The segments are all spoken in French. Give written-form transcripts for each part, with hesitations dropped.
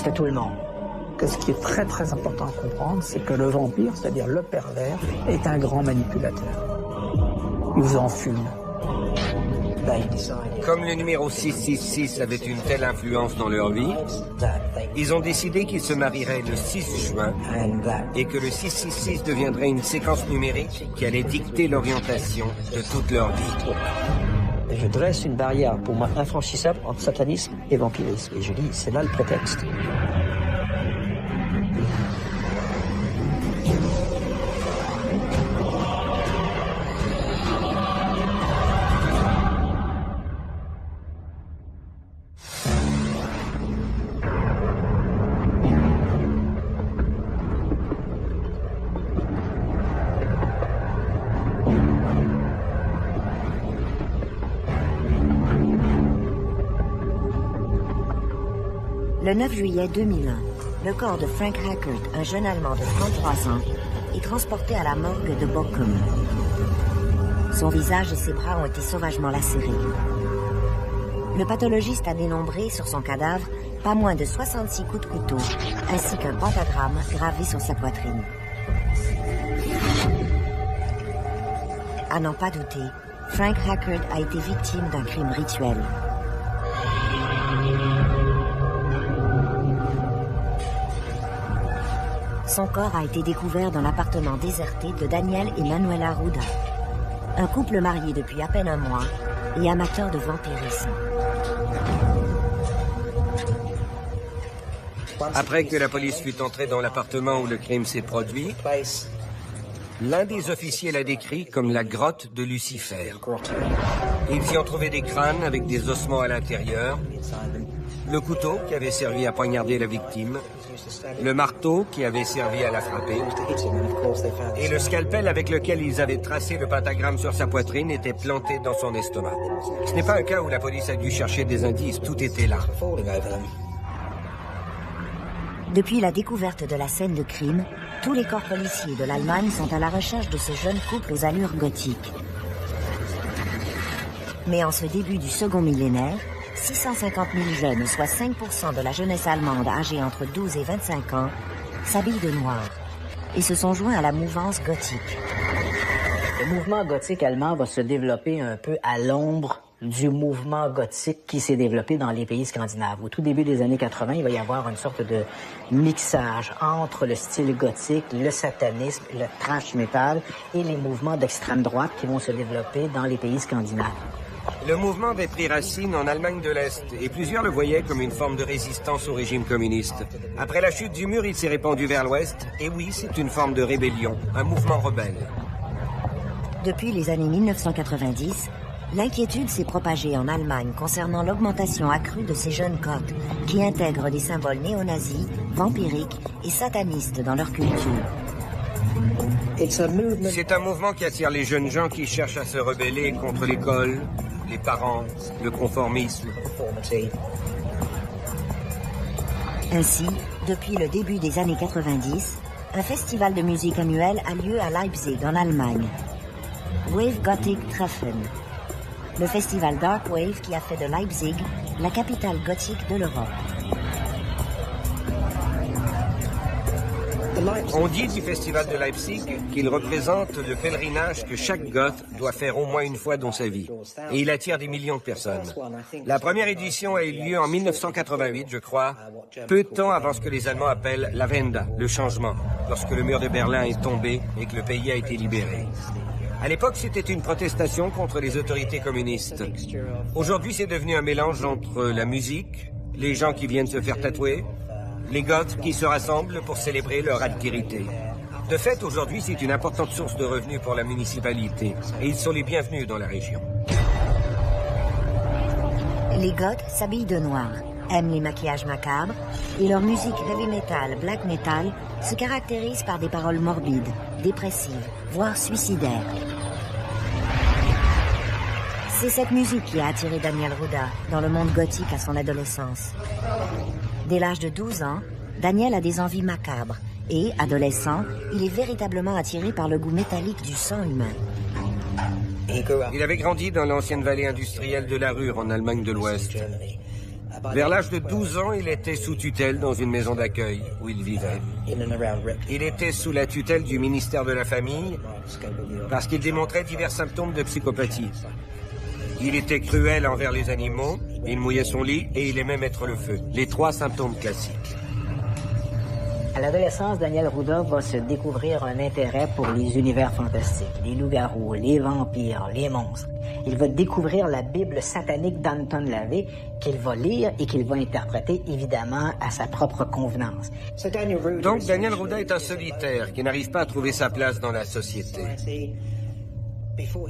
c'était tout le monde. Ce qui est très très important à comprendre, c'est que le vampire, c'est-à-dire le pervers, est un grand manipulateur. Il vous en fume. Comme le numéro 666 avait une telle influence dans leur vie, ils ont décidé qu'ils se marieraient le 6 juin et que le 666 deviendrait une séquence numérique qui allait dicter l'orientation de toute leur vie. Je dresse une barrière pour moi infranchissable entre satanisme et vampirisme. Et je dis, c'est là le prétexte. Le 9 juillet 2001, le corps de Frank Hackert, un jeune Allemand de 33 ans, est transporté à la morgue de Bochum. Son visage et ses bras ont été sauvagement lacérés. Le pathologiste a dénombré sur son cadavre pas moins de 66 coups de couteau, ainsi qu'un pentagramme gravé sur sa poitrine. À n'en pas douter, Frank Hackert a été victime d'un crime rituel. Son corps a été découvert dans l'appartement déserté de Daniel et Manuela Ruda, un couple marié depuis à peine un mois et amateur de vampirisme. Après que la police fut entrée dans l'appartement où le crime s'est produit, l'un des officiers l'a décrit comme la grotte de Lucifer. Ils y ont trouvé des crânes avec des ossements à l'intérieur, le couteau qui avait servi à poignarder la victime, le marteau qui avait servi à la frapper, et le scalpel avec lequel ils avaient tracé le pentagramme sur sa poitrine était planté dans son estomac. Ce n'est pas un cas où la police a dû chercher des indices, tout était là. Depuis la découverte de la scène de crime, tous les corps policiers de l'Allemagne sont à la recherche de ce jeune couple aux allures gothiques. Mais en ce début du second millénaire, 650 000 jeunes, soit 5% de la jeunesse allemande âgée entre 12 et 25 ans, s'habillent de noir et se sont joints à la mouvance gothique. Le mouvement gothique allemand va se développer un peu à l'ombre du mouvement gothique qui s'est développé dans les pays scandinaves. Au tout début des années 80, il va y avoir une sorte de mixage entre le style gothique, le satanisme, le thrash metal et les mouvements d'extrême droite qui vont se développer dans les pays scandinaves. Le mouvement avait pris racine en Allemagne de l'Est et plusieurs le voyaient comme une forme de résistance au régime communiste. Après la chute du mur, il s'est répandu vers l'Ouest et oui, c'est une forme de rébellion, un mouvement rebelle. Depuis les années 1990, l'inquiétude s'est propagée en Allemagne concernant l'augmentation accrue de ces jeunes Goths qui intègrent des symboles néo-nazis, vampiriques et satanistes dans leur culture. C'est un mouvement qui attire les jeunes gens qui cherchent à se rebeller contre l'école, les parents, le conformisme. Ainsi, depuis le début des années 90, un festival de musique annuel a lieu à Leipzig, en Allemagne. Wave Gothic Treffen. Le festival Dark Wave qui a fait de Leipzig la capitale gothique de l'Europe. On dit du festival de Leipzig qu'il représente le pèlerinage que chaque goth doit faire au moins une fois dans sa vie. Et il attire des millions de personnes. La première édition a eu lieu en 1988, je crois, peu de temps avant ce que les Allemands appellent la Wende, le changement, lorsque le mur de Berlin est tombé et que le pays a été libéré. À l'époque, c'était une protestation contre les autorités communistes. Aujourd'hui, c'est devenu un mélange entre la musique, les gens qui viennent se faire tatouer, les Goths qui se rassemblent pour célébrer leur altérité. De fait, aujourd'hui, c'est une importante source de revenus pour la municipalité et ils sont les bienvenus dans la région. Les Goths s'habillent de noir, aiment les maquillages macabres et leur musique heavy metal, black metal se caractérise par des paroles morbides, dépressives, voire suicidaires. C'est cette musique qui a attiré Daniel Ruda dans le monde gothique à son adolescence. Dès l'âge de 12 ans, Daniel a des envies macabres et, adolescent, il est véritablement attiré par le goût métallique du sang humain. Il avait grandi dans l'ancienne vallée industrielle de la Ruhr en Allemagne de l'Ouest. Vers l'âge de 12 ans, il était sous tutelle dans une maison d'accueil où il vivait. Il était sous la tutelle du ministère de la Famille parce qu'il démontrait divers symptômes de psychopathie. Il était cruel envers les animaux, il mouillait son lit et il aimait mettre le feu. Les 3 symptômes classiques. À l'adolescence, Daniel Ruda va se découvrir un intérêt pour les univers fantastiques, les loups-garous, les vampires, les monstres. Il va découvrir la Bible satanique d'Anton LaVey qu'il va lire et qu'il va interpréter évidemment à sa propre convenance. Donc Daniel Ruda est un solitaire qui n'arrive pas à trouver sa place dans la société.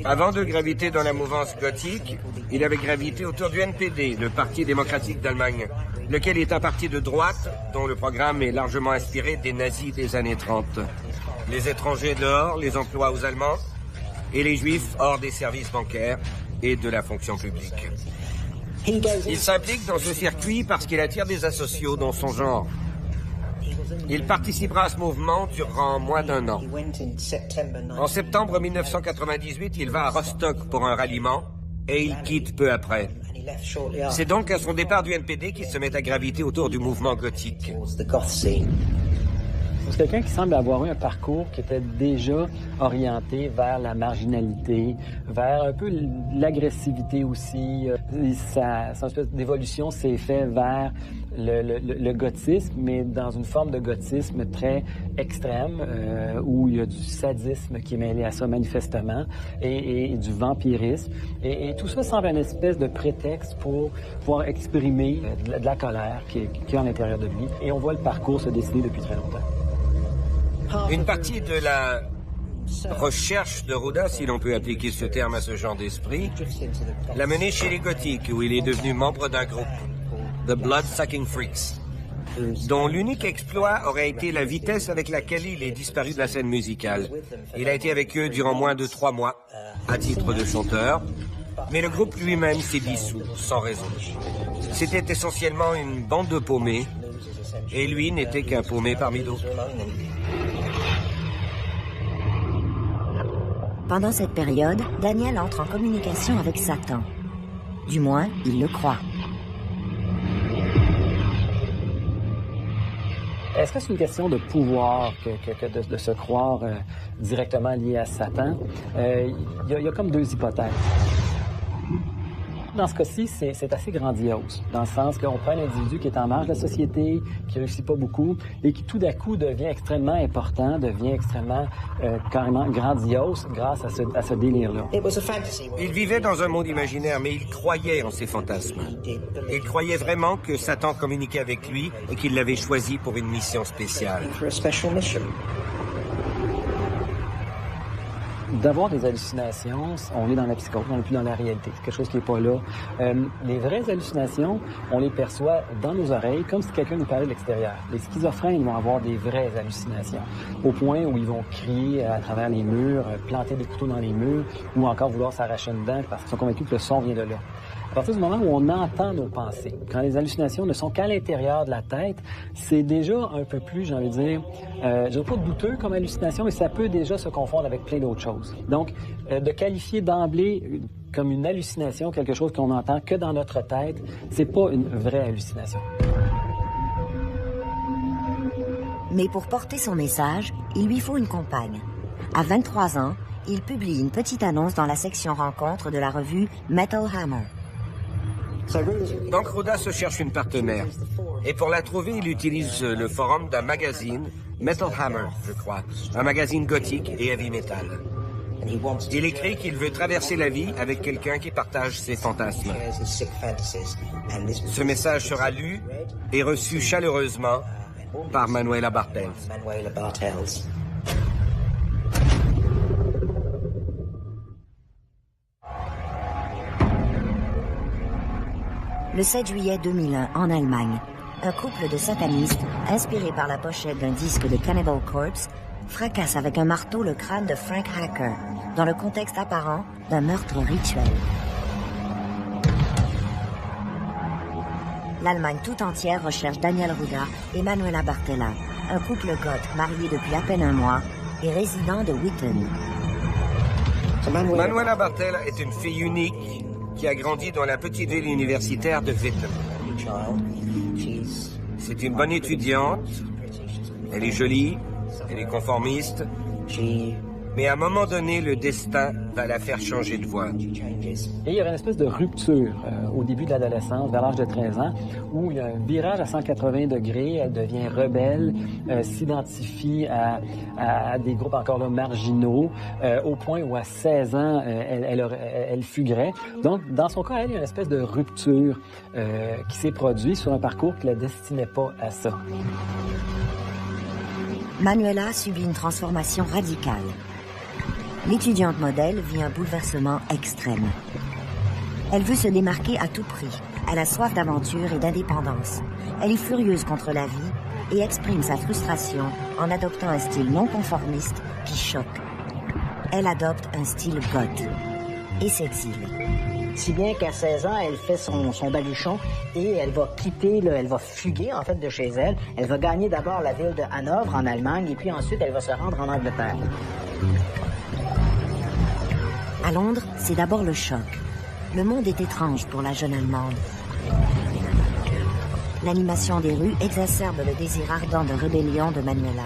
Avant de graviter dans la mouvance gothique, il avait gravité autour du NPD, le Parti démocratique d'Allemagne, lequel est un parti de droite dont le programme est largement inspiré des nazis des années 30. Les étrangers dehors, les emplois aux Allemands, et les Juifs hors des services bancaires et de la fonction publique. Il s'implique dans ce circuit parce qu'il attire des asociaux dans son genre. Il participera à ce mouvement durant moins d'1 an. En septembre 1998, il va à Rostock pour un ralliement et il quitte peu après. C'est donc à son départ du NPD qu'il se met à graviter autour du mouvement gothique. C'est quelqu'un qui semble avoir eu un parcours qui était déjà orienté vers la marginalité, vers un peu l'agressivité aussi. Sa espèce d'évolution s'est faite vers le gothisme, mais dans une forme de gothisme très extrême, où il y a du sadisme qui est mêlé à ça manifestement, et du vampirisme. Et tout ça semble une espèce de prétexte pour pouvoir exprimer de la colère qui est à l'intérieur de lui. Et on voit le parcours se dessiner depuis très longtemps. Une partie de la recherche de Ruda, si l'on peut appliquer ce terme à ce genre d'esprit, l'a mené chez les gothiques, où il est devenu membre d'un groupe, The Blood-Sucking Freaks, dont l'unique exploit aurait été la vitesse avec laquelle il est disparu de la scène musicale. Il a été avec eux durant moins de 3 mois, à titre de chanteur, mais le groupe lui-même s'est dissous, sans raison. C'était essentiellement une bande de paumés, et lui n'était qu'un paumé parmi d'autres. Pendant cette période, Daniel entre en communication avec Satan. Du moins, il le croit. Est-ce que c'est une question de pouvoir que de se croire directement lié à Satan? Il y a comme 2 hypothèses. Dans ce cas-ci, c'est assez grandiose, dans le sens qu'on prend un individu qui est en marge de la société, qui réussit pas beaucoup, et qui tout d'un coup devient extrêmement important, devient extrêmement, carrément grandiose grâce à ce délire-là. Il vivait dans un monde imaginaire, mais il croyait en ses fantasmes. Il croyait vraiment que Satan communiquait avec lui et qu'il l'avait choisi pour une mission spéciale. D'avoir des hallucinations, on est dans la psychose, on n'est plus dans la réalité. C'est quelque chose qui n'est pas là. Les vraies hallucinations, on les perçoit dans nos oreilles comme si quelqu'un nous parlait de l'extérieur. Les schizophrènes vont avoir des vraies hallucinations, au point où ils vont crier à travers les murs, planter des couteaux dans les murs, ou encore vouloir s'arracher une dent parce qu'ils sont convaincus que le son vient de là. À partir du moment où on entend nos pensées, quand les hallucinations ne sont qu'à l'intérieur de la tête, c'est déjà un peu plus, j'ai envie de dire, je dirais pas douteux comme hallucination, mais ça peut déjà se confondre avec plein d'autres choses. Donc, de qualifier d'emblée comme une hallucination quelque chose qu'on entend que dans notre tête, c'est pas une vraie hallucination. Mais pour porter son message, il lui faut une compagne. À 23 ans, il publie une petite annonce dans la section rencontre de la revue Metal Hammer. Donc Ruda se cherche une partenaire. Et pour la trouver, il utilise le forum d'un magazine, Metal Hammer, je crois. Un magazine gothique et heavy metal. Il écrit qu'il veut traverser la vie avec quelqu'un qui partage ses fantasmes. Ce message sera lu et reçu chaleureusement par Manuela Bartels. Le 7 juillet 2001, en Allemagne, un couple de satanistes, inspiré par la pochette d'un disque de Cannibal Corpse, fracasse avec un marteau le crâne de Frank Hacker, dans le contexte apparent d'un meurtre rituel. L'Allemagne tout entière recherche Daniel Ruda et Manuela Bartela, un couple goth marié depuis à peine 1 mois et résident de Witten. Manuela Bartela est une fille unique qui a grandi dans la petite ville universitaire de Witten. C'est une bonne étudiante. Elle est jolie, elle est conformiste. Mais à un moment donné, le destin va la faire changer de voie. Et il y a une espèce de rupture au début de l'adolescence, vers l'âge de 13 ans, où il y a un virage à 180 degrés, elle devient rebelle, s'identifie à des groupes encore là marginaux, au point où à 16 ans, elle fuguerait. Donc, dans son cas, il y a une espèce de rupture qui s'est produite sur un parcours qui ne la destinait pas à ça. Manuela subit une transformation radicale. L'étudiante modèle vit un bouleversement extrême. Elle veut se démarquer à tout prix. Elle a soif d'aventure et d'indépendance. Elle est furieuse contre la vie et exprime sa frustration en adoptant un style non conformiste qui choque. Elle adopte un style goth et s'exile. Si bien qu'à 16 ans, elle fait son baluchon et elle va quitter, elle va fuguer en fait de chez elle. Elle va gagner d'abord la ville de Hanovre en Allemagne et puis ensuite elle va se rendre en Angleterre. À Londres, c'est d'abord le choc. Le monde est étrange pour la jeune Allemande. L'animation des rues exacerbe le désir ardent de rébellion de Manuela.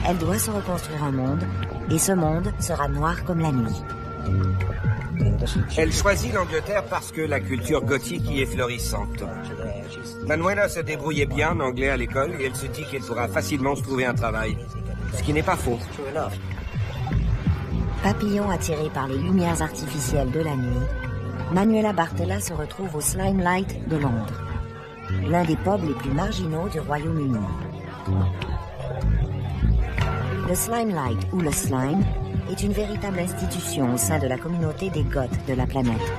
Elle doit se reconstruire un monde, et ce monde sera noir comme la nuit. Elle choisit l'Angleterre parce que la culture gothique y est florissante. Manuela se débrouillait bien en anglais à l'école et elle se dit qu'elle pourra facilement se trouver un travail. Ce qui n'est pas faux. Papillon attiré par les lumières artificielles de la nuit, Manuela Bartella se retrouve au Slimelight de Londres, l'un des pubs les plus marginaux du Royaume-Uni. Le Slimelight, ou le Slime, est une véritable institution au sein de la communauté des goths de la planète.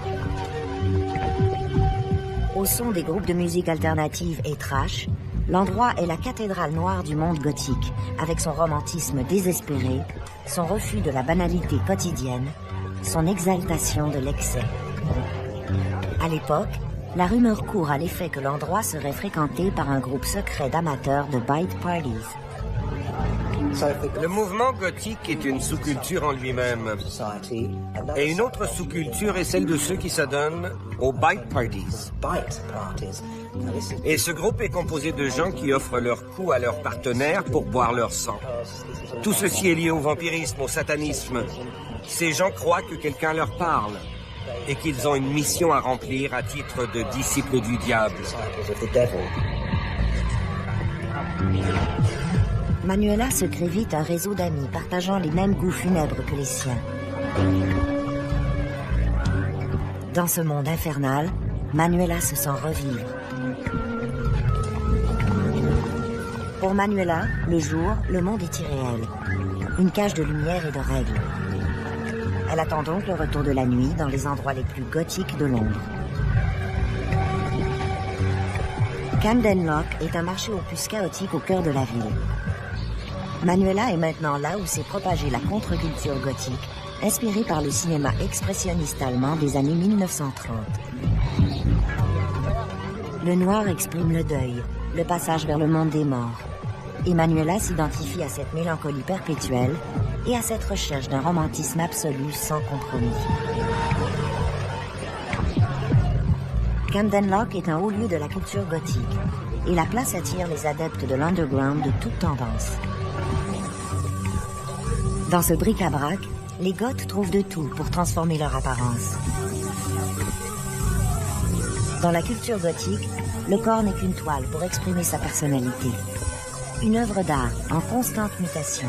Au son des groupes de musique alternative et trash, l'endroit est la cathédrale noire du monde gothique, avec son romantisme désespéré, son refus de la banalité quotidienne, son exaltation de l'excès. À l'époque, la rumeur court à l'effet que l'endroit serait fréquenté par un groupe secret d'amateurs de bite parties. Le mouvement gothique est une sous-culture en lui-même. Et une autre sous-culture est celle de ceux qui s'adonnent aux bite parties. Et ce groupe est composé de gens qui offrent leur cou à leurs partenaires pour boire leur sang. Tout ceci est lié au vampirisme, au satanisme. Ces gens croient que quelqu'un leur parle et qu'ils ont une mission à remplir à titre de disciples du diable. Manuela se crée vite un réseau d'amis partageant les mêmes goûts funèbres que les siens. Dans ce monde infernal, Manuela se sent revivre. Pour Manuela, le jour, le monde est irréel. Une cage de lumière et de règles. Elle attend donc le retour de la nuit dans les endroits les plus gothiques de Londres. Camden Lock est un marché aux puces chaotique au cœur de la ville. Manuela est maintenant là où s'est propagée la contre-culture gothique, inspirée par le cinéma expressionniste allemand des années 1930. Le noir exprime le deuil, le passage vers le monde des morts. Et Manuela s'identifie à cette mélancolie perpétuelle et à cette recherche d'un romantisme absolu sans compromis. Camden Lock est un haut lieu de la culture gothique et la place attire les adeptes de l'underground de toute tendance. Dans ce bric-à-brac, les goths trouvent de tout pour transformer leur apparence. Dans la culture gothique, le corps n'est qu'une toile pour exprimer sa personnalité. Une œuvre d'art en constante mutation.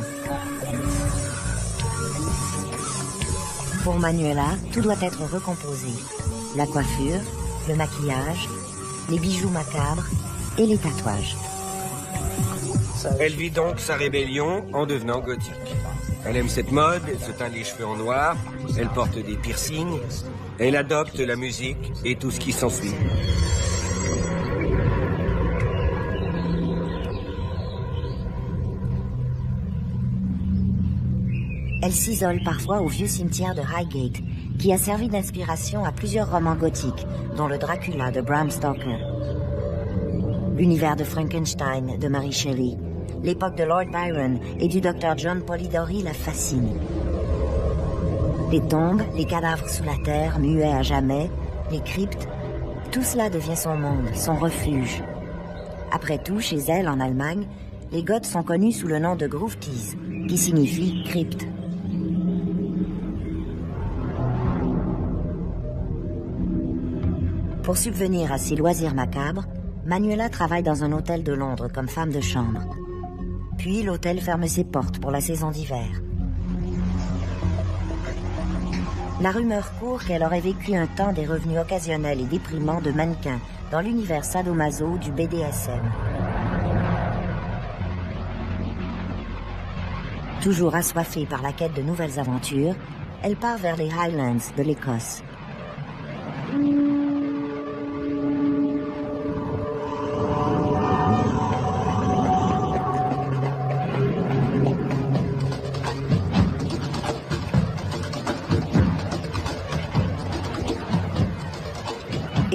Pour Manuela, tout doit être recomposé. La coiffure, le maquillage, les bijoux macabres et les tatouages. Elle vit donc sa rébellion en devenant gothique. Elle aime cette mode, elle se teint les cheveux en noir, elle porte des piercings, elle adopte la musique et tout ce qui s'ensuit. Elle s'isole parfois au vieux cimetière de Highgate, qui a servi d'inspiration à plusieurs romans gothiques, dont le Dracula de Bram Stoker. L'univers de Frankenstein de Mary Shelley, l'époque de Lord Byron et du Dr John Polidori la fascine. Les tombes, les cadavres sous la terre, muets à jamais, les cryptes, Tout cela devient son monde, son refuge. Après tout, chez elle, en Allemagne, les Goths sont connus sous le nom de Gruftis, qui signifie crypte. Pour subvenir à ses loisirs macabres, Manuela travaille dans un hôtel de Londres comme femme de chambre. Puis l'hôtel ferme ses portes pour la saison d'hiver. La rumeur court qu'elle aurait vécu un temps des revenus occasionnels et déprimants de mannequin dans l'univers sadomaso du BDSM. Toujours assoiffée par la quête de nouvelles aventures, elle part vers les Highlands de l'Écosse.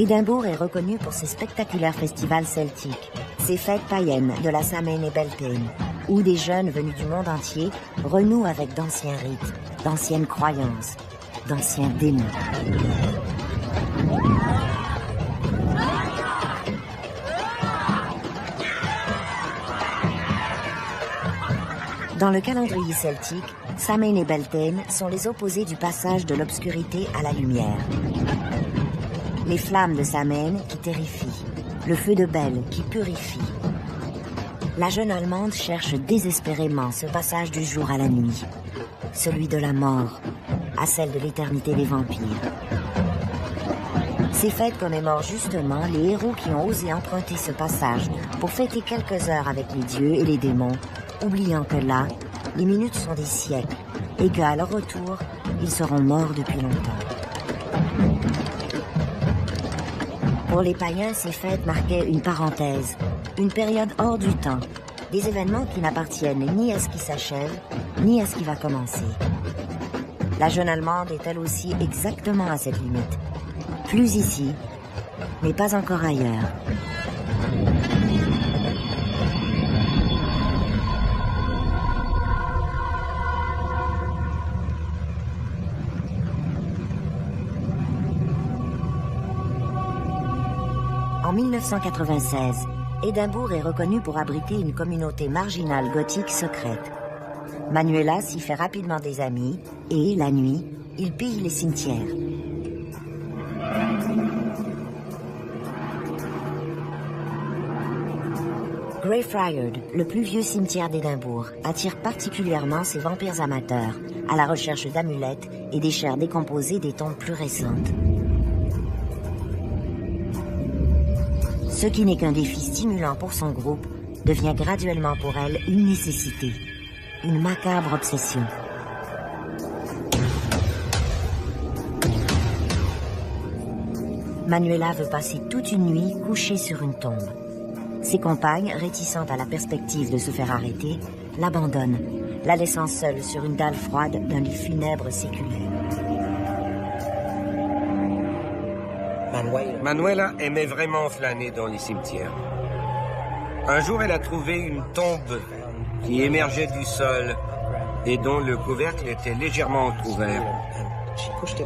Édimbourg est reconnu pour ses spectaculaires festivals celtiques, ses fêtes païennes de la Samhain et Beltane, où des jeunes venus du monde entier renouent avec d'anciens rites, d'anciennes croyances, d'anciens démons. Dans le calendrier celtique, Samhain et Beltane sont les opposés du passage de l'obscurité à la lumière. Les flammes de Samhain qui terrifient, le feu de Bel qui purifie. La jeune Allemande cherche désespérément ce passage du jour à la nuit, celui de la mort, à celle de l'éternité des vampires. Ces fêtes commémorent justement les héros qui ont osé emprunter ce passage pour fêter quelques heures avec les dieux et les démons, oubliant que là, les minutes sont des siècles et qu'à leur retour, ils seront morts depuis longtemps. Pour les païens, ces fêtes marquaient une parenthèse, une période hors du temps, des événements qui n'appartiennent ni à ce qui s'achève, ni à ce qui va commencer. La jeune Allemande est elle aussi exactement à cette limite. Plus ici, mais pas encore ailleurs. En 1996, Édimbourg est reconnu pour abriter une communauté marginale gothique secrète. Manuela s'y fait rapidement des amis et, la nuit, il pille les cimetières. Greyfriars, le plus vieux cimetière d'Édimbourg, attire particulièrement ses vampires amateurs, à la recherche d'amulettes et des chairs décomposées des tombes plus récentes. Ce qui n'est qu'un défi stimulant pour son groupe devient graduellement pour elle une nécessité, une macabre obsession. Manuela veut passer toute une nuit couchée sur une tombe. Ses compagnes, réticentes à la perspective de se faire arrêter, l'abandonnent, la laissant seule sur une dalle froide d'un lit funèbre séculaire. Manuela aimait vraiment flâner dans les cimetières. Un jour, elle a trouvé une tombe qui émergeait du sol et dont le couvercle était légèrement entrouvert.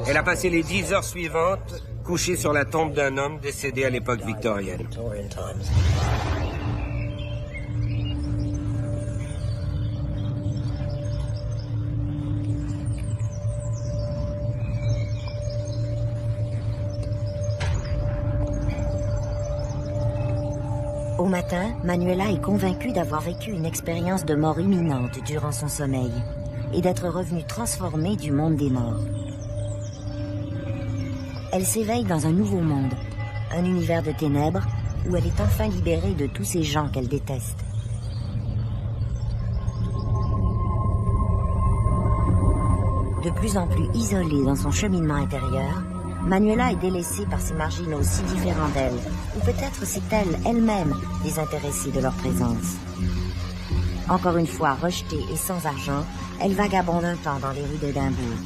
Elle a passé les 10 heures suivantes couchée sur la tombe d'un homme décédé à l'époque victorienne. Au matin, Manuela est convaincue d'avoir vécu une expérience de mort imminente durant son sommeil et d'être revenue transformée du monde des morts. Elle s'éveille dans un nouveau monde, un univers de ténèbres où elle est enfin libérée de tous ces gens qu'elle déteste. De plus en plus isolée dans son cheminement intérieur, Manuela est délaissée par ces marginaux si différents d'elle, ou peut-être c'est elle-même désintéressée de leur présence. Encore une fois rejetée et sans argent, elle vagabonde un temps dans les rues d'Édimbourg.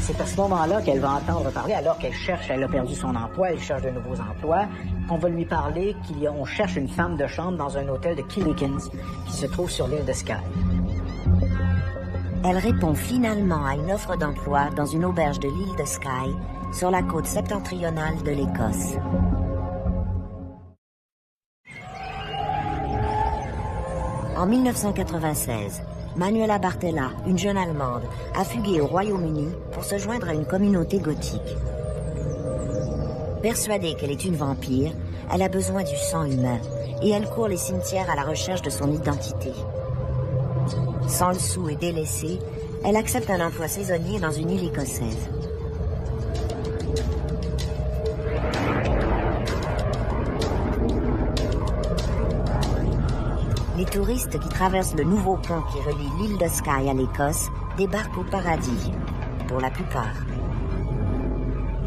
C'est à ce moment-là qu'elle va entendre parler, alors qu'elle cherche, elle a perdu son emploi, elle cherche de nouveaux emplois, qu'on va lui parler qu'on cherche une femme de chambre dans un hôtel de Killikens qui se trouve sur l'île de Skye. Elle répond finalement à une offre d'emploi dans une auberge de l'île de Skye, sur la côte septentrionale de l'Écosse. En 1996, Manuela Bartella, une jeune Allemande, a fugué au Royaume-Uni pour se joindre à une communauté gothique. Persuadée qu'elle est une vampire, elle a besoin du sang humain et elle court les cimetières à la recherche de son identité. Sans le sou et délaissée, elle accepte un emploi saisonnier dans une île écossaise. Les touristes qui traversent le nouveau pont qui relie l'île de Skye à l'Écosse débarquent au paradis, pour la plupart.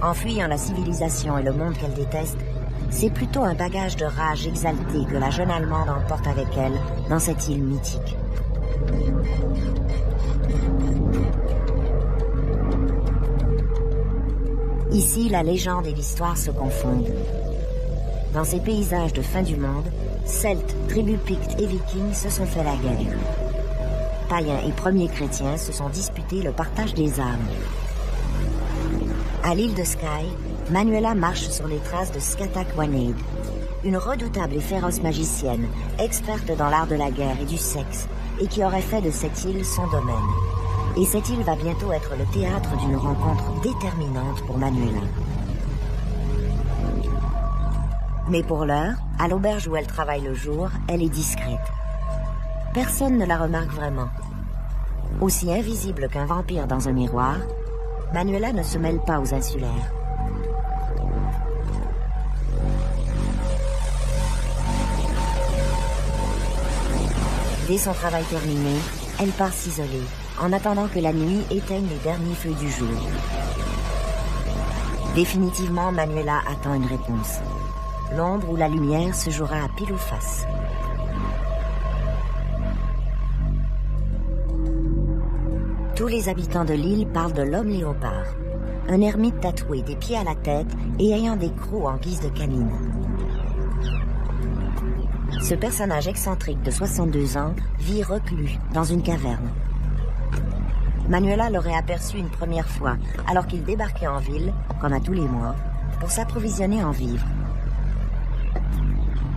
En fuyant la civilisation et le monde qu'elle déteste, c'est plutôt un bagage de rage exalté que la jeune Allemande emporte avec elle dans cette île mythique. Ici, la légende et l'histoire se confondent. Dans ces paysages de fin du monde, Celtes, tribus pictes et vikings se sont fait la guerre. Païens et premiers chrétiens se sont disputés le partage des âmes. À l'île de Skye, Manuela marche sur les traces de Scathach Waned, une redoutable et féroce magicienne, experte dans l'art de la guerre et du sexe, et qui aurait fait de cette île son domaine. Et cette île va bientôt être le théâtre d'une rencontre déterminante pour Manuela. Mais pour l'heure, à l'auberge où elle travaille le jour, elle est discrète. Personne ne la remarque vraiment. Aussi invisible qu'un vampire dans un miroir, Manuela ne se mêle pas aux insulaires. Dès son travail terminé, elle part s'isoler, en attendant que la nuit éteigne les derniers feux du jour. Définitivement, Manuela attend une réponse. L'ombre ou la lumière se jouera à pile ou face. Tous les habitants de l'île parlent de l'homme léopard, un ermite tatoué des pieds à la tête et ayant des crocs en guise de canine. Ce personnage excentrique de 62 ans vit reclus dans une caverne. Manuela l'aurait aperçu une première fois alors qu'il débarquait en ville, comme à tous les mois, pour s'approvisionner en vivres.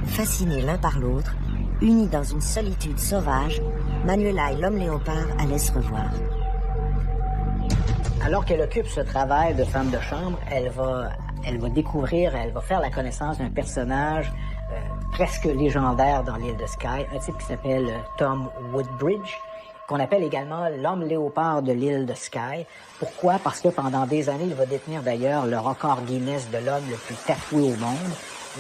Fascinés l'un par l'autre, unis dans une solitude sauvage, Manuela et l'homme léopard allaient se revoir. Alors qu'elle occupe ce travail de femme de chambre, elle va découvrir, elle va faire la connaissance d'un personnage presque légendaire dans l'île de Skye, un type qui s'appelle Tom Woodbridge, qu'on appelle également l'homme léopard de l'île de Skye. Pourquoi? Parce que pendant des années, il va détenir d'ailleurs le record Guinness de l'homme le plus tatoué au monde.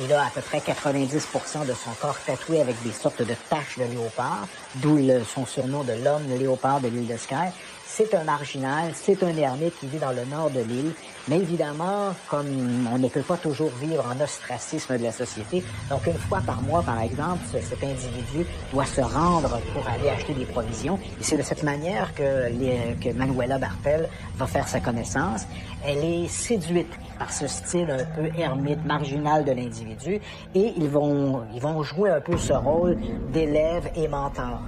Il a à peu près 90% de son corps tatoué avec des sortes de taches de léopard, d'où son surnom de l'homme léopard de l'île de Skye. C'est un marginal, c'est un ermite qui vit dans le nord de l'île, mais évidemment, comme on ne peut pas toujours vivre en ostracisme de la société, donc une fois par mois, par exemple, cet individu doit se rendre pour aller acheter des provisions. Et c'est de cette manière que Manuela Bartella va faire sa connaissance. Elle est séduite par ce style un peu ermite, marginal de l'individu, et ils vont jouer un peu ce rôle d'élève et mentor.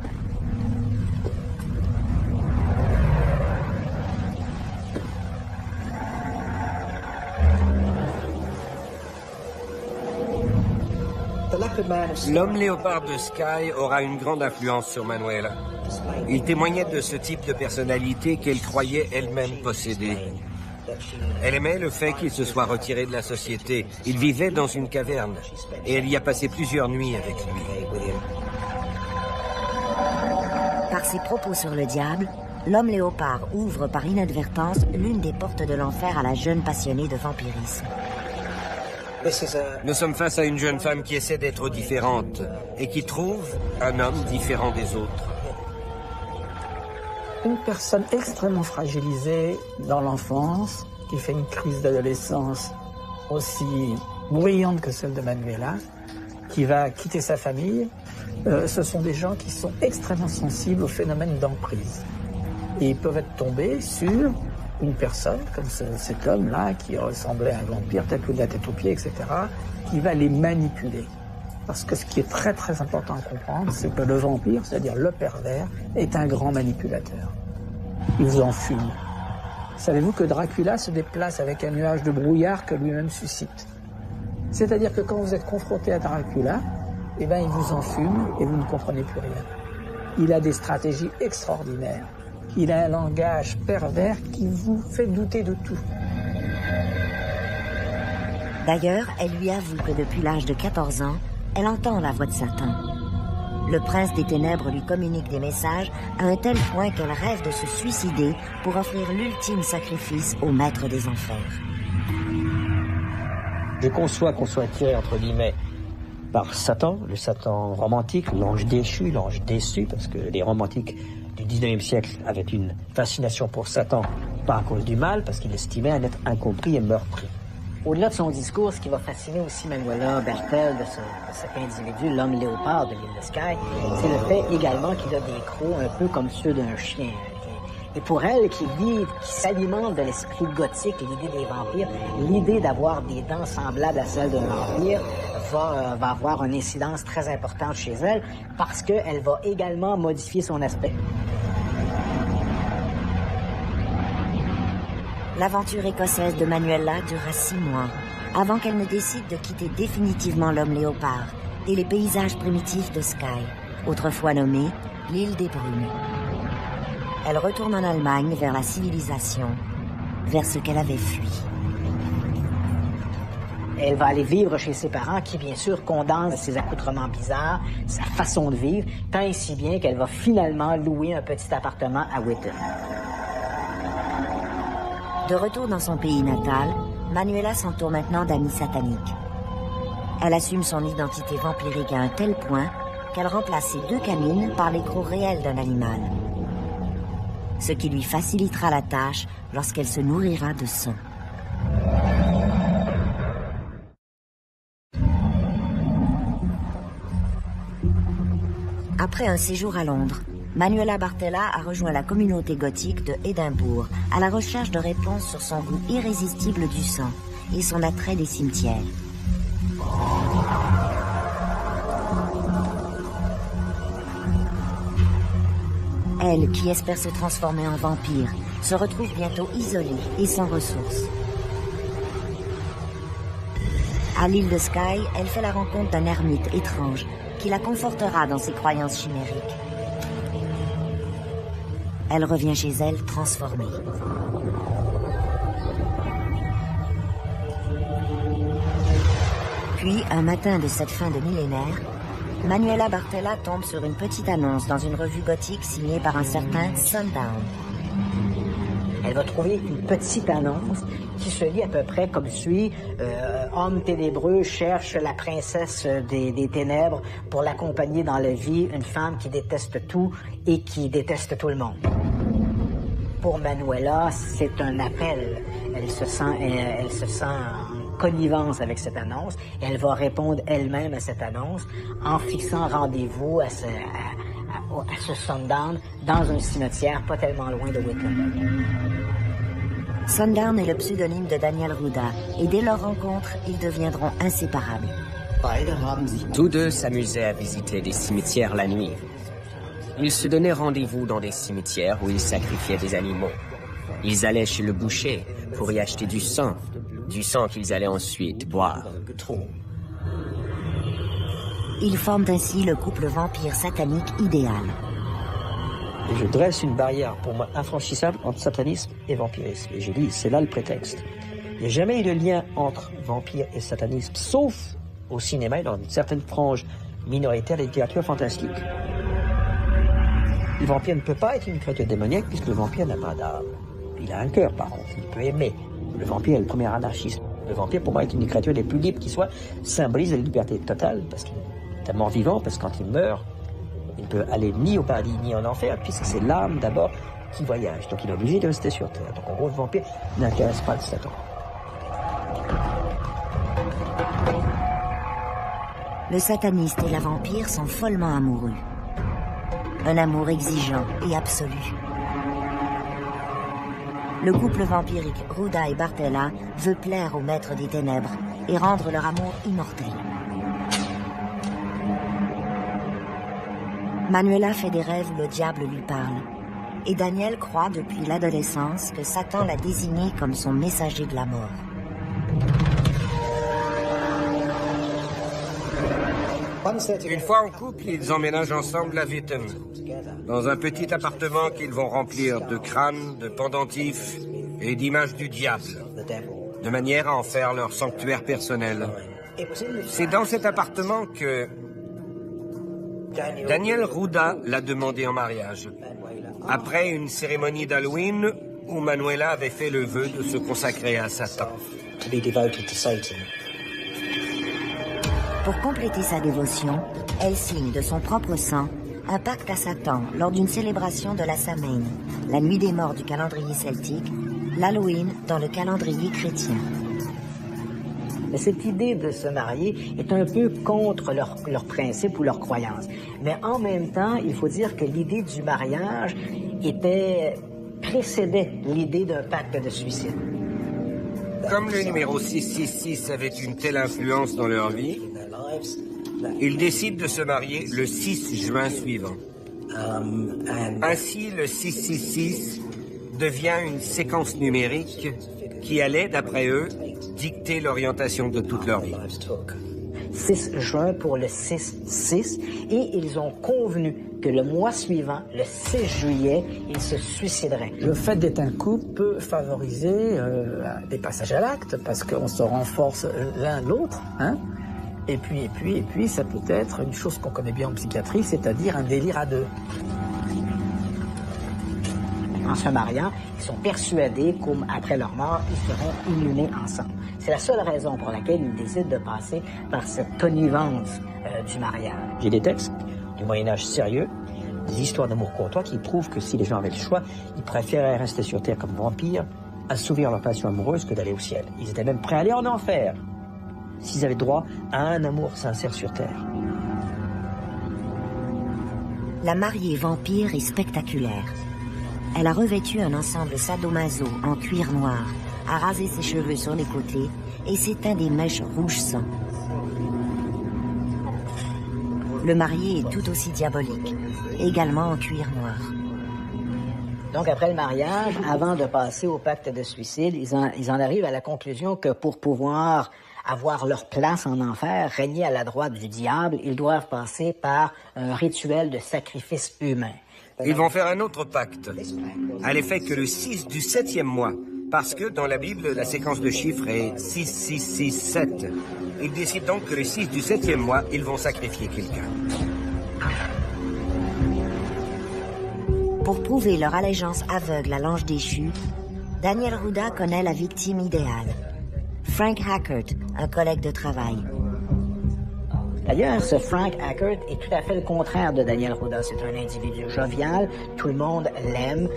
L'homme léopard de Skye aura une grande influence sur Manuela. Il témoignait de ce type de personnalité qu'elle croyait elle-même posséder. Elle aimait le fait qu'il se soit retiré de la société. Il vivait dans une caverne et elle y a passé plusieurs nuits avec lui. Par ses propos sur le diable, l'homme léopard ouvre par inadvertance l'une des portes de l'enfer à la jeune passionnée de vampirisme. Nous sommes face à une jeune femme qui essaie d'être différente et qui trouve un homme différent des autres. Une personne extrêmement fragilisée dans l'enfance, qui fait une crise d'adolescence aussi bruyante que celle de Manuela, qui va quitter sa famille, ce sont des gens qui sont extrêmement sensibles au phénomène d'emprise. Et ils peuvent être tombés sur une personne, comme cet homme-là, qui ressemblait à un vampire, tatoué de la tête aux pieds, etc., qui va les manipuler. Parce que ce qui est très très important à comprendre, c'est que le vampire, c'est-à-dire le pervers, est un grand manipulateur. Il vous en fume. Savez-vous que Dracula se déplace avec un nuage de brouillard que lui-même suscite? C'est-à-dire que quand vous êtes confronté à Dracula, eh ben, il vous enfume et vous ne comprenez plus rien. Il a des stratégies extraordinaires. Il a un langage pervers qui vous fait douter de tout. D'ailleurs, elle lui avoue que depuis l'âge de 14 ans, elle entend la voix de Satan. Le prince des ténèbres lui communique des messages à un tel point qu'elle rêve de se suicider pour offrir l'ultime sacrifice au maître des enfers. Je conçois qu'on soit attiré, entre guillemets, par Satan, le Satan romantique, l'ange déchu, l'ange déçu, parce que les romantiques du 19e siècle avaient une fascination pour Satan, pas à cause du mal, parce qu'ils l'estimaient un être incompris et meurtri. Au-delà de son discours, ce qui va fasciner aussi Manuela Bertel de cet individu, l'homme léopard de l'île de Skye, c'est le fait également qu'il a des crocs un peu comme ceux d'un chien. Et pour elle, qui s'alimente de l'esprit gothique et l'idée des vampires, l'idée d'avoir des dents semblables à celles d'un vampire va avoir une incidence très importante chez elle, parce qu'elle va également modifier son aspect. L'aventure écossaise de Manuela durera 6 mois, avant qu'elle ne décide de quitter définitivement l'homme léopard et les paysages primitifs de Skye, autrefois nommée l'île des Brumes. Elle retourne en Allemagne vers la civilisation, vers ce qu'elle avait fui. Elle va aller vivre chez ses parents qui, bien sûr, condensent ses accoutrements bizarres, sa façon de vivre, tant et si bien qu'elle va finalement louer un petit appartement à Witton. De retour dans son pays natal, Manuela s'entoure maintenant d'amis sataniques. Elle assume son identité vampirique à un tel point qu'elle remplace ses 2 canines par les crocs réels d'un animal. Ce qui lui facilitera la tâche lorsqu'elle se nourrira de sang. Après un séjour à Londres, Manuela Bartella a rejoint la communauté gothique de Édimbourg à la recherche de réponses sur son goût irrésistible du sang et son attrait des cimetières. Elle, qui espère se transformer en vampire, se retrouve bientôt isolée et sans ressources. À l'île de Skye, elle fait la rencontre d'un ermite étrange qui la confortera dans ses croyances chimériques. Elle revient chez elle transformée. Puis, un matin de cette fin de millénaire, Manuela Bartella tombe sur une petite annonce dans une revue gothique signée par un certain Sundown. Elle va trouver une petite annonce qui se lit à peu près comme suit. Homme ténébreux cherche la princesse des ténèbres pour l'accompagner dans la vie, une femme qui déteste tout et qui déteste tout le monde. Pour Manuela, c'est un appel. Elle se sent en connivence avec cette annonce et elle va répondre elle-même à cette annonce en fixant rendez-vous à ce Sundown dans un cimetière pas tellement loin de Witton. Sundown est le pseudonyme de Daniel Ruda et dès leur rencontre, ils deviendront inséparables. Tous deux s'amusaient à visiter des cimetières la nuit. Ils se donnaient rendez-vous dans des cimetières où ils sacrifiaient des animaux. Ils allaient chez le boucher pour y acheter du sang qu'ils allaient ensuite boire. Ils forment ainsi le couple vampire satanique idéal. Et je dresse une barrière pour moi infranchissable entre satanisme et vampirisme. Et je dis, c'est là le prétexte. Il n'y a jamais eu de lien entre vampire et satanisme, sauf au cinéma et dans une certaine frange minoritaire de la littérature fantastique. Le vampire ne peut pas être une créature démoniaque puisque le vampire n'a pas d'âme. Il a un cœur, par contre, il peut aimer. Le vampire est le premier anarchiste. Le vampire, pour moi, est une des créatures les plus libres qui soit, symbolise la liberté totale, parce qu'il est un mort-vivant, parce que quand il meurt, il ne peut aller ni au paradis ni en enfer, puisque c'est l'âme d'abord qui voyage. Donc il est obligé de rester sur Terre. Donc en gros, le vampire n'intéresse pas le Satan. Le sataniste et la vampire sont follement amoureux. Un amour exigeant et absolu. Le couple vampirique Ruda et Bartella veut plaire au maître des ténèbres et rendre leur amour immortel. Manuela fait des rêves où le diable lui parle. Et Daniel croit depuis l'adolescence que Satan l'a désigné comme son messager de la mort. Une fois en couple, ils emménagent ensemble à Witten, dans un petit appartement qu'ils vont remplir de crânes, de pendentifs et d'images du diable, de manière à en faire leur sanctuaire personnel. C'est dans cet appartement que Daniel Ruda l'a demandé en mariage, après une cérémonie d'Halloween où Manuela avait fait le vœu de se consacrer à Satan. Pour compléter sa dévotion, elle signe de son propre sang un pacte à Satan lors d'une célébration de la Samhain, la nuit des morts du calendrier celtique, l'Halloween dans le calendrier chrétien. Mais cette idée de se marier est un peu contre leurs principes ou leurs croyances. Mais en même temps, il faut dire que l'idée du mariage précédait l'idée d'un pacte de suicide. Comme le numéro 666 avait une telle influence dans leur vie, ils décident de se marier le 6 juin suivant. Ainsi, le 666 devient une séquence numérique qui allait, d'après eux, dicter l'orientation de toute leur vie. 6 juin pour le 6-6, et ils ont convenu que le mois suivant, le 6 juillet, ils se suicideraient. Le fait d'être un couple peut favoriser des passages à l'acte, parce qu'on se renforce l'un l'autre, hein? Et puis, ça peut être une chose qu'on connaît bien en psychiatrie, c'est-à-dire un délire à deux. En se mariant, ils sont persuadés qu'après leur mort, ils seront inhumés ensemble. C'est la seule raison pour laquelle ils décident de passer par cette connivence du mariage. J'ai des textes du Moyen-Âge sérieux, des histoires d'amour courtois qui prouvent que si les gens avaient le choix, ils préféraient rester sur Terre comme vampires, assouvir leur passion amoureuse que d'aller au ciel. Ils étaient même prêts à aller en enfer s'ils avaient droit à un amour sincère sur Terre. La mariée vampire est spectaculaire. Elle a revêtu un ensemble sadomaso en cuir noir, a rasé ses cheveux sur les côtés et s'éteint des mèches rouge sang. Le marié est tout aussi diabolique, également en cuir noir. Donc, après le mariage, avant de passer au pacte de suicide, ils en arrivent à la conclusion que pour pouvoir avoir leur place en enfer, régner à la droite du diable, ils doivent passer par un rituel de sacrifice humain. Ils vont faire un autre pacte, à l'effet que le 6 du 7e mois, parce que dans la Bible, la séquence de chiffres est 6, 6, 6, 7. Ils décident donc que le 6 du 7e mois, ils vont sacrifier quelqu'un. Pour prouver leur allégeance aveugle à l'ange déchu, Daniel Ruda connaît la victime idéale. Frank Hackert, un collègue de travail. D'ailleurs, ce Frank Hackert est tout à fait le contraire de Daniel Ruda. C'est un individu jovial, tout le monde l'aime,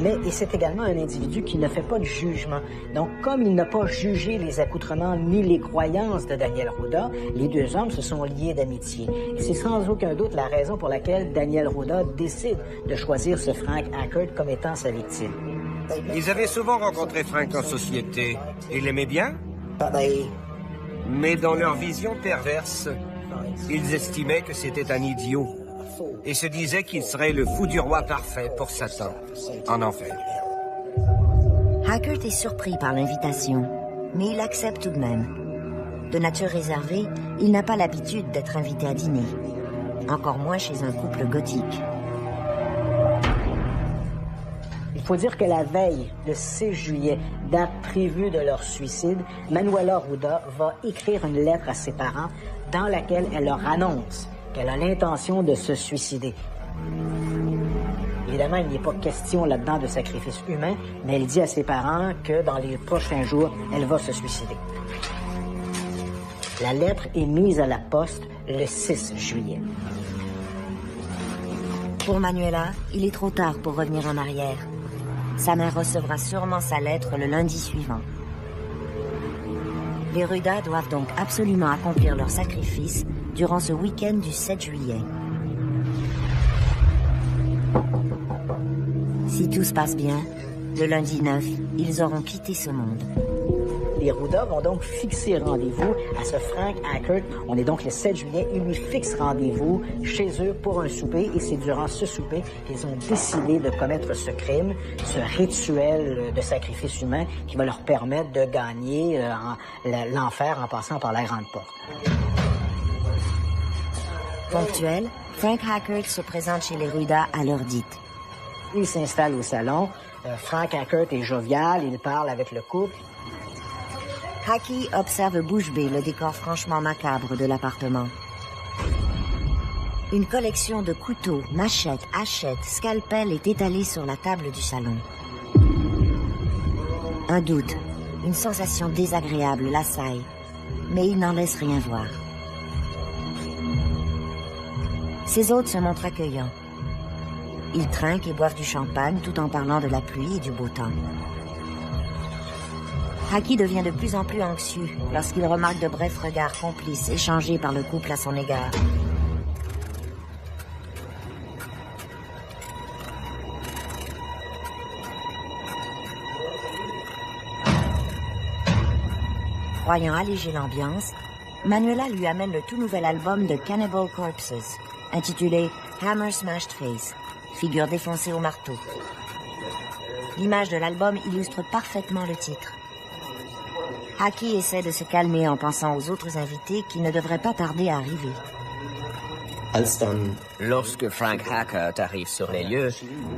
mais c'est également un individu qui ne fait pas de jugement. Donc, comme il n'a pas jugé les accoutrements ni les croyances de Daniel Ruda, les deux hommes se sont liés d'amitié. Et c'est sans aucun doute la raison pour laquelle Daniel Ruda décide de choisir ce Frank Hackert comme étant sa victime. Ils avaient souvent rencontré Frank en société. Ils l'aimaient bien, mais dans leur vision perverse, ils estimaient que c'était un idiot et se disaient qu'il serait le fou du roi parfait pour Satan en enfer. Hackert est surpris par l'invitation, mais il accepte tout de même. De nature réservée, il n'a pas l'habitude d'être invité à dîner, encore moins chez un couple gothique. Il faut dire que la veille, le 6 juillet, date prévue de leur suicide, Manuela Ruda va écrire une lettre à ses parents dans laquelle elle leur annonce qu'elle a l'intention de se suicider. Évidemment, il n'y a pas question là-dedans de sacrifice humain, mais elle dit à ses parents que dans les prochains jours, elle va se suicider. La lettre est mise à la poste le 6 juillet. Pour Manuela, il est trop tard pour revenir en arrière. Sa mère recevra sûrement sa lettre le lundi suivant. Les Ruda doivent donc absolument accomplir leur sacrifice durant ce week-end du 7 juillet. Si tout se passe bien, le lundi 9, ils auront quitté ce monde. Les Ruda vont donc fixer rendez-vous à ce Frank Hackert. On est donc le 7 juillet. Ils lui fixent rendez-vous chez eux pour un souper. Et c'est durant ce souper qu'ils ont décidé de commettre ce crime, ce rituel de sacrifice humain qui va leur permettre de gagner l'enfer en passant par la grande porte. Ponctuel, Frank Hackert se présente chez les Ruda à l'heure dite. Il s'installe au salon. Frank Hackert est jovial, il parle avec le couple. Haki observe bouche bée le décor franchement macabre de l'appartement. Une collection de couteaux, machettes, hachettes, scalpels est étalée sur la table du salon. Un doute, une sensation désagréable l'assaille, mais il n'en laisse rien voir. Ses hôtes se montrent accueillants. Ils trinquent et boivent du champagne tout en parlant de la pluie et du beau temps. Haki devient de plus en plus anxieux lorsqu'il remarque de brefs regards complices échangés par le couple à son égard. Croyant alléger l'ambiance, Manuela lui amène le tout nouvel album de Cannibal Corpses, intitulé Hammer Smashed Face, figure défoncée au marteau. L'image de l'album illustre parfaitement le titre. Haki essaie de se calmer en pensant aux autres invités qui ne devraient pas tarder à arriver. Lorsque Frank Hackert arrive sur les lieux,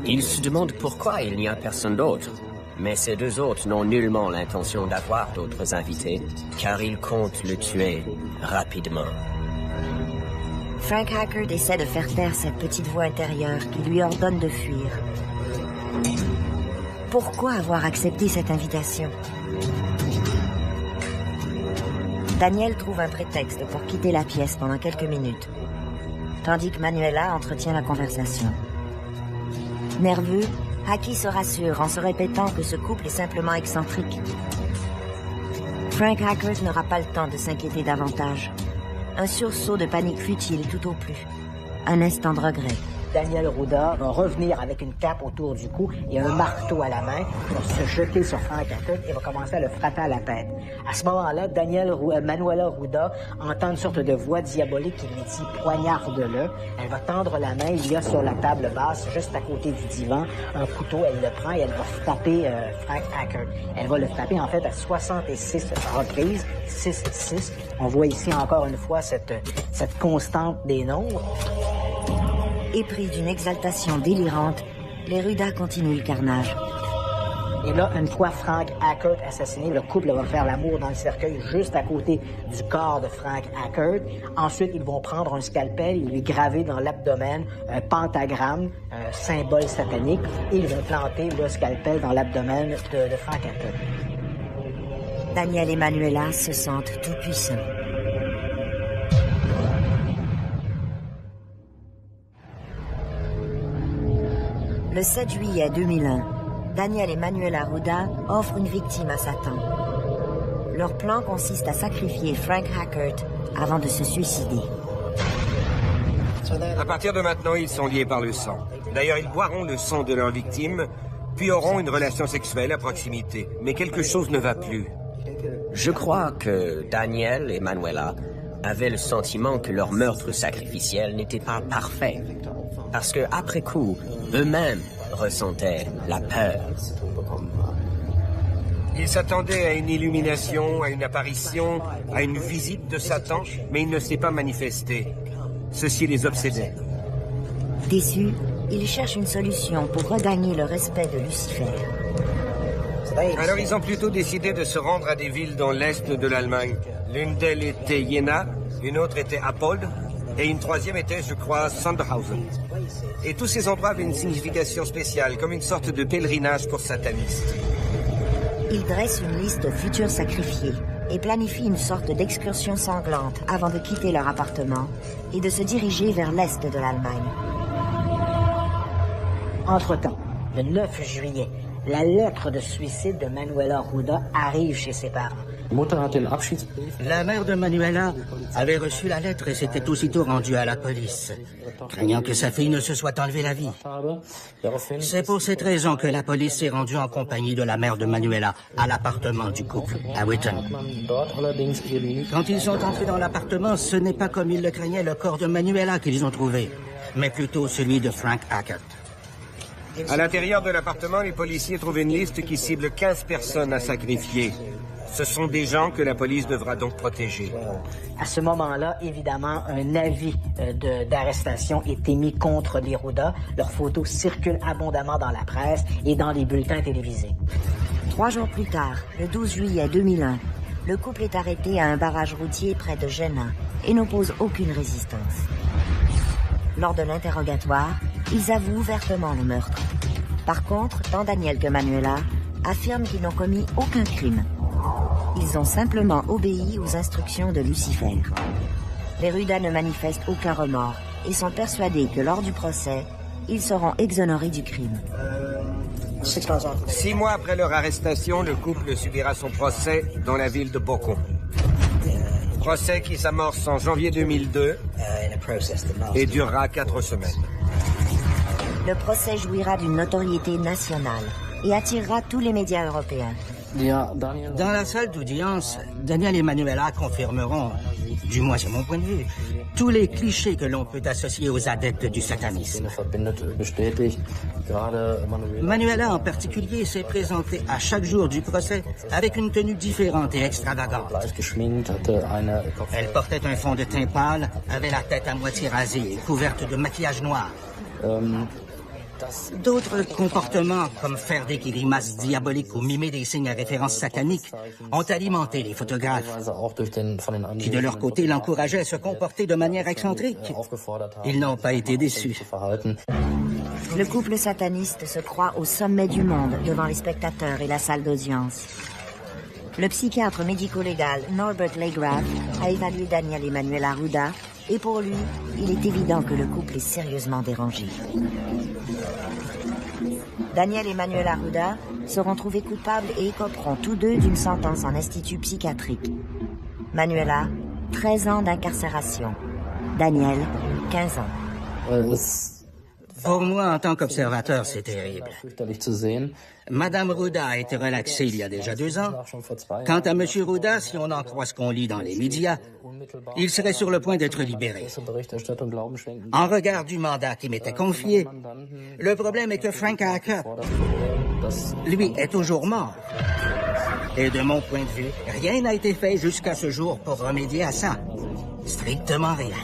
il se demande pourquoi il n'y a personne d'autre. Mais ces deux autres n'ont nullement l'intention d'avoir d'autres invités, car ils comptent le tuer rapidement. Frank Hackert essaie de faire taire cette petite voix intérieure qui lui ordonne de fuir. Pourquoi avoir accepté cette invitation? Daniel trouve un prétexte pour quitter la pièce pendant quelques minutes, tandis que Manuela entretient la conversation. Nerveux, Haki se rassure en se répétant que ce couple est simplement excentrique. Frank Hackert n'aura pas le temps de s'inquiéter davantage. Un sursaut de panique futile tout au plus. Un instant de regret. Daniel Ruda va revenir avec une cape autour du cou et un marteau à la main, va se jeter sur Frank Hackert et va commencer à le frapper à la tête. À ce moment-là, Manuela Ruda entend une sorte de voix diabolique qui lui dit « poignarde-le ». Elle va tendre la main, il y a sur la table basse, juste à côté du divan, un couteau, elle le prend et elle va frapper Frank Hackert. Elle va le frapper en fait à 66 reprises, 6-6. On voit ici encore une fois cette constante des nombres. Épris d'une exaltation délirante, les Ruda continuent le carnage. Et là, une fois Frank Hackert assassiné, le couple va faire l'amour dans le cercueil juste à côté du corps de Frank Hackert. Ensuite, ils vont prendre un scalpel et lui graver dans l'abdomen un pentagramme, un symbole satanique, et ils vont planter le scalpel dans l'abdomen de Frank Hackert. Daniel et Manuela se sentent tout-puissants. Le 7 juillet 2001, Daniel et Manuela Ruda offrent une victime à Satan. Leur plan consiste à sacrifier Frank Hackert avant de se suicider. À partir de maintenant, ils sont liés par le sang. D'ailleurs, ils boiront le sang de leur victime, puis auront une relation sexuelle à proximité. Mais quelque chose ne va plus. Je crois que Daniel et Manuela avaient le sentiment que leur meurtre sacrificiel n'était pas parfait. Parce que, après coup, eux-mêmes ressentaient la peur. Ils s'attendaient à une illumination, à une apparition, à une visite de Satan, mais il ne s'est pas manifesté. Ceci les obsédait. Déçus, ils cherchent une solution pour regagner le respect de Lucifer. Alors ils ont plutôt décidé de se rendre à des villes dans l'est de l'Allemagne. L'une d'elles était Jena, une autre était Appold, et une troisième était, je crois, Sandhausen. Et tous ces endroits avaient une signification spéciale, comme une sorte de pèlerinage pour satanistes. Ils dressent une liste de futurs sacrifiés et planifient une sorte d'excursion sanglante avant de quitter leur appartement et de se diriger vers l'est de l'Allemagne. Entre-temps, le 9 juillet, la lettre de suicide de Manuela Ruda arrive chez ses parents. La mère de Manuela avait reçu la lettre et s'était aussitôt rendue à la police, craignant que sa fille ne se soit enlevé la vie. C'est pour cette raison que la police s'est rendue en compagnie de la mère de Manuela à l'appartement du couple, à Witten. Quand ils sont entrés dans l'appartement, ce n'est pas comme ils le craignaient le corps de Manuela qu'ils ont trouvé, mais plutôt celui de Frank Hackett. À l'intérieur de l'appartement, les policiers trouvent une liste qui cible 15 personnes à sacrifier. Ce sont des gens que la police devra donc protéger. À ce moment-là, évidemment, un avis d'arrestation est émis contre les Ruda. Leurs photos circulent abondamment dans la presse et dans les bulletins télévisés. 3 jours plus tard, le 12 juillet 2001, le couple est arrêté à un barrage routier près de Jena et n'oppose aucune résistance. Lors de l'interrogatoire, ils avouent ouvertement le meurtre. Par contre, tant Daniel que Manuela affirment qu'ils n'ont commis aucun crime. Ils ont simplement obéi aux instructions de Lucifer. Les Ruda ne manifestent aucun remords et sont persuadés que lors du procès, ils seront exonérés du crime. 6 mois après leur arrestation, le couple subira son procès dans la ville de Bochum. Procès qui s'amorce en janvier 2002 et durera 4 semaines. Le procès jouira d'une notoriété nationale et attirera tous les médias européens. Dans la salle d'audience, Daniel et Manuela confirmeront, du moins c'est mon point de vue, tous les clichés que l'on peut associer aux adeptes du satanisme. Manuela en particulier s'est présentée à chaque jour du procès avec une tenue différente et extravagante. Elle portait un fond de teint pâle, avait la tête à moitié rasée et couverte de maquillage noir. D'autres comportements, comme faire des grimaces diaboliques ou mimer des signes à référence satanique, ont alimenté les photographes, qui de leur côté l'encourageaient à se comporter de manière excentrique. Ils n'ont pas été déçus. Le couple sataniste se croit au sommet du monde devant les spectateurs et la salle d'audience. Le psychiatre médico-légal Norbert Legraf a évalué Daniel et Manuela Ruda, et pour lui, il est évident que le couple est sérieusement dérangé. Daniel et Manuela Ruda seront trouvés coupables et écoperont tous deux d'une sentence en institut psychiatrique. Manuela, 13 ans d'incarcération. Daniel, 15 ans. Pour moi, en tant qu'observateur, c'est terrible. Madame Ruda a été relaxée il y a déjà 2 ans. Quant à Monsieur Ruda, si on en croit ce qu'on lit dans les médias, il serait sur le point d'être libéré. En regard du mandat qui m'était confié, le problème est que Frank Hackett, lui, est toujours mort. Et de mon point de vue, rien n'a été fait jusqu'à ce jour pour remédier à ça. Strictement rien.